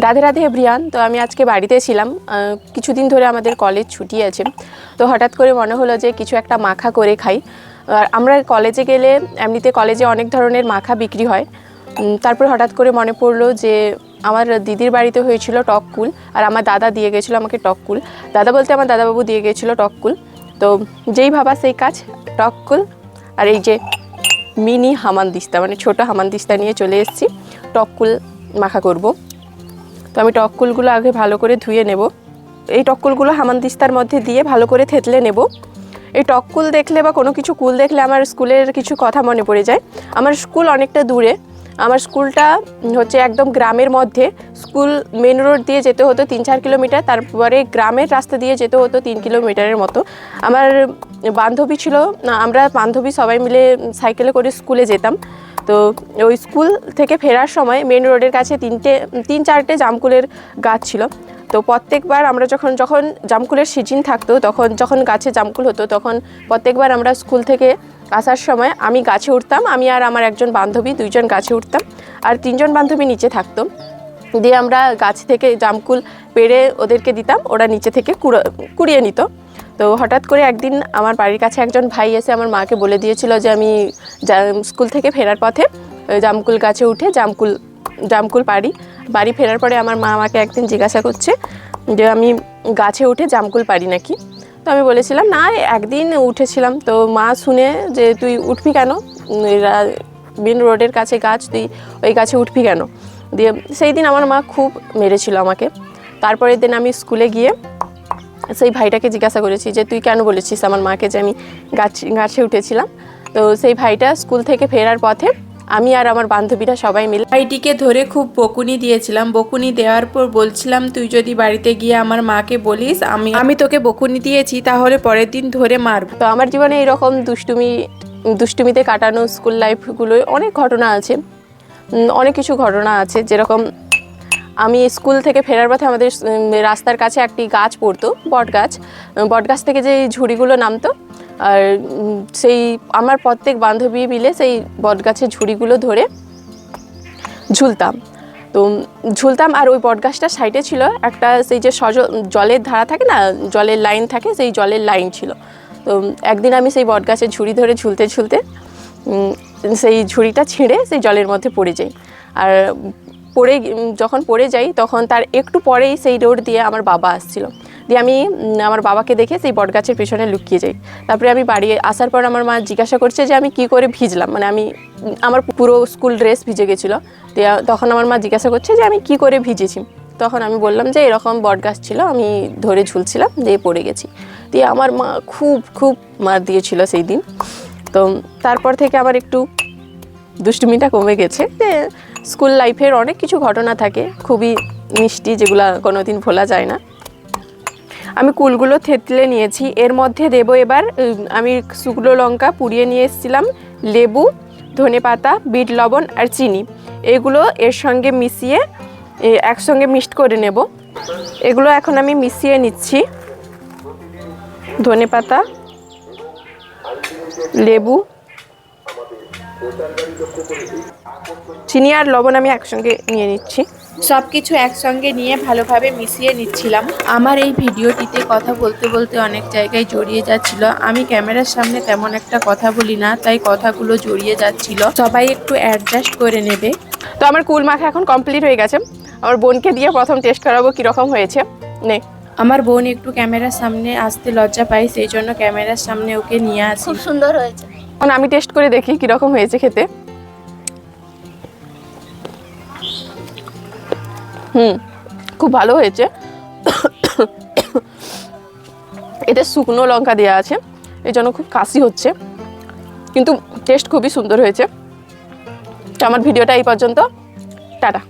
Radhe Radhe everyone. তো আমি আজকে বাড়িতে ছিলাম, কিছুদিন ধরে আমাদের কলেজ ছুটি আছে। তো হঠাৎ করে মনে হলো যে কিছু একটা মাখা করে খাই। আর আমরা কলেজে গেলে এমনিতে কলেজে অনেক ধরনের মাখা বিক্রি হয়। তারপর হঠাৎ করে মনে পড়লো যে আমার দিদির বাড়িতে হয়েছিল টককুল, আর আমার দাদা দিয়ে গেছিলো আমাকে টককুল। দাদা বলতে আমার দাদাবাবু দিয়ে গেছিলো টককুল। তো যেই ভাবা সেই কাজ, টককুল আর এই যে মিনি হামানদিস্তা, মানে ছোটো হামানদিস্তা নিয়ে চলে এসেছি টককুল মাখা করব। তো আমি টককুলগুলো আগে ভালো করে ধুয়ে নেব। এই টককুলগুলো হামানদিস্তার মধ্যে দিয়ে ভালো করে থেতলে নেব। এই টককুল দেখলে বা কোনো কিছু কুল দেখলে আমার স্কুলের কিছু কথা মনে পড়ে যায়। আমার স্কুল অনেকটা দূরে, আমার স্কুলটা হচ্ছে একদম গ্রামের মধ্যে। স্কুল মেন রোড দিয়ে যেতে হতো 3-4 কিলোমিটার, তারপরে গ্রামের রাস্তা দিয়ে যেতে হতো 3 কিলোমিটারের মতো। আমার বান্ধবী ছিল, আমরা বান্ধবী সবাই মিলে সাইকেলে করে স্কুলে যেতাম। তো ওই স্কুল থেকে ফেরার সময় মেন রোডের কাছে 3-4টে জামকুলের গাছ ছিল। তো প্রত্যেকবার আমরা যখন জামকুলের সিজন থাকতো, যখন গাছে জামকুল হতো, তখন প্রত্যেকবার আমরা স্কুল থেকে আসার সময় আমি গাছে উঠতাম, আমি আর আমার একজন বান্ধবী 2জন গাছে উঠতাম, আর 3জন বান্ধবী নিচে থাকতো। দিয়ে আমরা গাছ থেকে জামকুল পেড়ে ওদেরকে দিতাম, ওরা নিচে থেকে কুড়িয়ে নিত। তো হঠাৎ করে একদিন আমার বাড়ির কাছে একজন ভাই এসে আমার মাকে বলে দিয়েছিল যে আমি স্কুল থেকে ফেরার পথে জামকুল গাছে উঠে জামকুল বাড়ি ফেরার পরে আমার মা আমাকে একদিন জিজ্ঞাসা করছে যে আমি গাছে উঠে জামকুল পারি নাকি। তো আমি বলেছিলাম না, একদিন উঠেছিলাম। তো মা শুনে যে তুই উঠবি কেন, মেন রোডের কাছে গাছ, তুই ওই গাছে উঠবি কেন। দিয়ে সেই দিন আমার মা খুব মেরেছিল আমাকে। তারপরের দিন আমি স্কুলে গিয়ে সেই ভাইটাকে জিজ্ঞাসা করেছি যে তুই কেন বলেছিস আমার মাকে যে আমি গাছে উঠেছিলাম। তো সেই ভাইটা স্কুল থেকে ফেরার পথে আমি আর আমার বান্ধবীরা সবাই মিলে ভাইটিকে ধরে খুব বকুনি দিয়েছিলাম। বকুনি দেওয়ার পর বলছিলাম তুই যদি বাড়িতে গিয়ে আমার মাকে বলিস আমি তোকে বকুনি দিয়েছি, তাহলে পরের দিন ধরে মারব। তো আমার জীবনে এরকম দুষ্টুমিতে কাটানো স্কুল লাইফগুলো অনেক ঘটনা আছে, অনেক কিছু ঘটনা আছে। যেরকম আমি স্কুল থেকে ফেরার পথে আমাদের রাস্তার কাছে একটি গাছ পড়তো, বটগাছ থেকে যে ঝুড়িগুলো নামতো, আর সেই আমার প্রত্যেক বান্ধবী মিলে সেই বটগাছের ঝুড়িগুলো ধরে ঝুলতাম। আর ওই বটগাছটার সাইডে ছিল একটা সেই যে জলের ধারা থাকে না, জলের লাইন থাকে, সেই জলের লাইন ছিল। তো একদিন আমি সেই বটগাছের ঝুড়ি ধরে ঝুলতে সেই ঝুড়িটা ছিঁড়ে সেই জলের মধ্যে পড়ে যাই। আর যখন পড়ে যাই তখন তার একটু পরেই সেই রোড দিয়ে আমার বাবা আসছিল। দিয়ে আমি আমার বাবাকে দেখে সেই বটগাছের পেছনে লুকিয়ে যাই। তারপরে আমি বাড়ি আসার পর আমার মা জিজ্ঞাসা করছে যে আমি কি করে ভিজলাম, মানে আমার পুরো স্কুল ড্রেস ভিজে গেছিলো। দিয়ে তখন আমার মা জিজ্ঞাসা করছে যে আমি কি করে ভিজেছি। তখন আমি বললাম যে এরকম বটগাছ ছিল, আমি ধরে ঝুলছিলাম, দিয়ে পড়ে গেছি। দিয়ে আমার মা খুব মার দিয়েছিল সেই দিন। তো তারপর থেকে আমার একটু দুষ্টুমিটা কমে গেছে। যে স্কুল লাইফের অনেক কিছু ঘটনা থাকে খুবই মিষ্টি, যেগুলো কোনোদিন ভোলা যায় না। আমি কুলগুলো থেতলে নিয়েছি, এর মধ্যে দেব এবার আমি শুকনো লঙ্কা পুড়িয়ে নিয়ে এসেছিলাম, লেবু, ধনেপাতা, বিট লবণ আর চিনি, এগুলো এর সঙ্গে মিশিয়ে একসঙ্গে মিক্সড করে নেব। এগুলো এখন আমি মিশিয়ে নিচ্ছি। ধনেপাতা, লেবু, চিনি আর লবণ আমি একসঙ্গে নিয়ে নিচ্ছি। সব কিছু একসঙ্গে নিয়ে ভালোভাবে মিশিয়ে নিচ্ছিলাম। আমার এই ভিডিওটিতে কথা বলতে বলতে অনেক জায়গায় জড়িয়ে যাচ্ছিল। আমি ক্যামেরার সামনে তেমন একটা কথা বলি না, তাই কথাগুলো জড়িয়ে যাচ্ছিল, সবাই একটু অ্যাডজাস্ট করে নেবে। তো আমার কুল মাখা এখন কমপ্লিট হয়ে গেছে। আমার বোনকে দিয়ে প্রথম টেস্ট করাবো কীরকম হয়েছে। আমার বোন একটু ক্যামেরার সামনে আসতে লজ্জা পায়, সেই জন্য ক্যামেরার সামনে ওকে নিয়ে আসি। খুব সুন্দর হয়েছে। এখন আমি টেস্ট করে দেখি কীরকম হয়েছে খেতে। খুব ভালো হয়েছে। এতে শুকনো লঙ্কা দেওয়া আছে, এই জন্য খুব কাশি হচ্ছে, কিন্তু টেস্ট খুবই সুন্দর হয়েছে। তো আমার ভিডিওটা এই পর্যন্ত, টাটা।